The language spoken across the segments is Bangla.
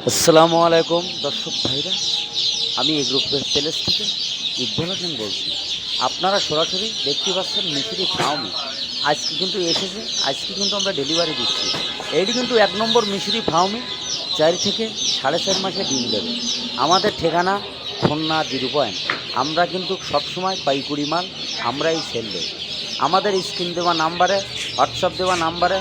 আসসালামু আলাইকুম দর্শক ভাইরা, আমি এই গ্রুপের প্যালেস থেকে ইকবাল হোসেন বলছি। আপনারা সরাসরি দেখতে পাচ্ছেন মিশরি ফার্মে আজকে কিন্তু এসেছে, আজকে কিন্তু আমরা ডেলিভারি দিচ্ছি। এইটি কিন্তু 1 নম্বর মিশরি ফার্মে 4 থেকে 4.5 মাসে ডিম দেবে। আমাদের ঠিকানা খুলনা 0 পয়েন্ট। আমরা কিন্তু সবসময় পাইকুড়ি মাল আমরাই সেল দেব। আমাদের স্ক্রিন দেওয়া নাম্বারে, হোয়াটসঅ্যাপ দেওয়া নাম্বারে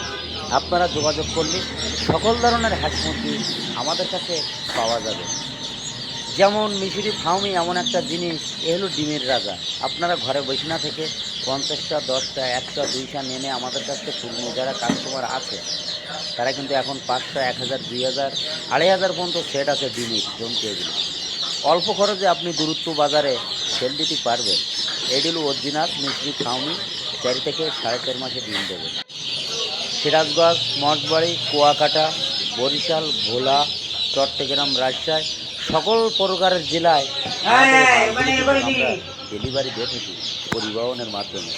আপনারা যোগাযোগ করলে সকল ধরনের হাঁস মুরগি আমাদের কাছে পাওয়া যাবে। যেমন মিশরি ফার্মই এমন একটা জিনিস, এ হলো ডিমের রাজা। আপনারা ঘরে বসে না থেকে 50টা, 10টা, 100, 200 নেমে আমাদের কাছে পূর্ণ যারা কাস্টমার আছে তারা কিন্তু এখন 500, 1000, 2000, 2500 পর্যন্ত সেট আছে ডিমের জমতে। এগুলো অল্প খরচে আপনি দূরত্ব বাজারে সেল দিতে পারবেন। এটি হলো অরিজিনাল মিশরি ফার্মই 4 থেকে 4.5 মাসে ডিম দেবে। সিরাজগঞ্জ, মঠবাড়ি, কুয়াকাটা, বরিশাল, ভোলা, চট্টগ্রাম, রাজশাহী সকল প্রকারের জেলায় আমরা ডেলিভারি দিয়ে থাকি পরিবহনের মাধ্যমে।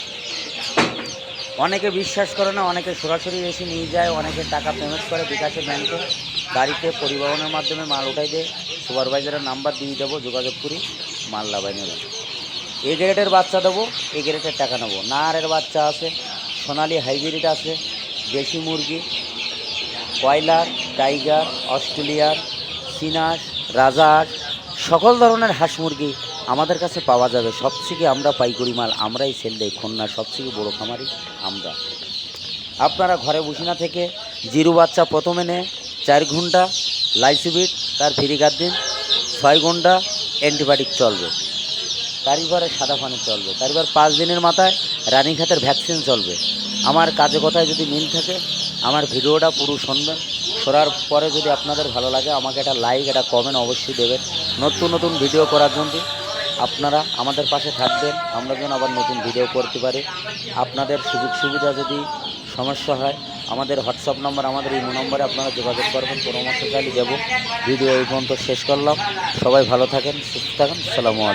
অনেকে বিশ্বাস করে না, অনেকে সরাসরি এসে নিয়ে যায়, অনেকে টাকা পেমেন্ট করে বিকাশে ব্যাংকে, গাড়িতে পরিবহনের মাধ্যমে মাল উঠাই দেয়। সুপারভাইজারের নাম্বার দিয়ে দেবো, যোগাযোগ করি মাল লাভাই নেবেন। এ গ্রেডের বাচ্চা দেবো, এ গ্রেডের টাকা নেবো। নারের বাচ্চা আছে, সোনালি হাইব্রিড আছে, দেশি মুরগি, কয়লার, টাইগার, অস্ট্রেলিয়ার, সিনাস, রাজহাঁস সকল ধরনের হাঁস মুরগি আমাদের কাছে পাওয়া যাবে। সবথেকে আমরা পাইকারি মাল আমরাই সেল দেই। খুলনার সবথেকে বড়ো খামারি আমরা। আপনারা ঘরে বসে না থেকে জিরো বাচ্চা প্রথমে নেয় 4 ঘন্টা লাইসিবিট, তার ফ্রি গার্দিন 6 ঘন্টা অ্যান্টিবায়োটিক চলবে, তারপরে সাদা পানি চলবে, তারপর 5 দিনের মাথায় রানীক্ষেতের ভ্যাকসিন চলবে। আমার কাজে কথায় যদি মিল থাকে আমার ভিডিওটা পুরো শুনবেন। শোনার পরে যদি আপনাদের ভালো লাগে আমাকে একটা লাইক, একটা কমেন্ট অবশ্যই দেবেন। নতুন নতুন ভিডিও করার জন্য আপনারা আমাদের পাশে থাকবেন, আমরা যেন আবার নতুন ভিডিও করতে পারি। আপনাদের সুযোগ সুবিধা যদি সমস্যা হয় আমাদের হোয়াটসঅ্যাপ নাম্বার, আমাদের ইমো নম্বরে আপনারা যোগাযোগ করবেন, পরামর্শ চালিয়ে দেবো। ভিডিও এই পর্যন্ত শেষ করলাম। সবাই ভালো থাকেন, সুস্থ থাকেন। আসসালামু আলাইকুম।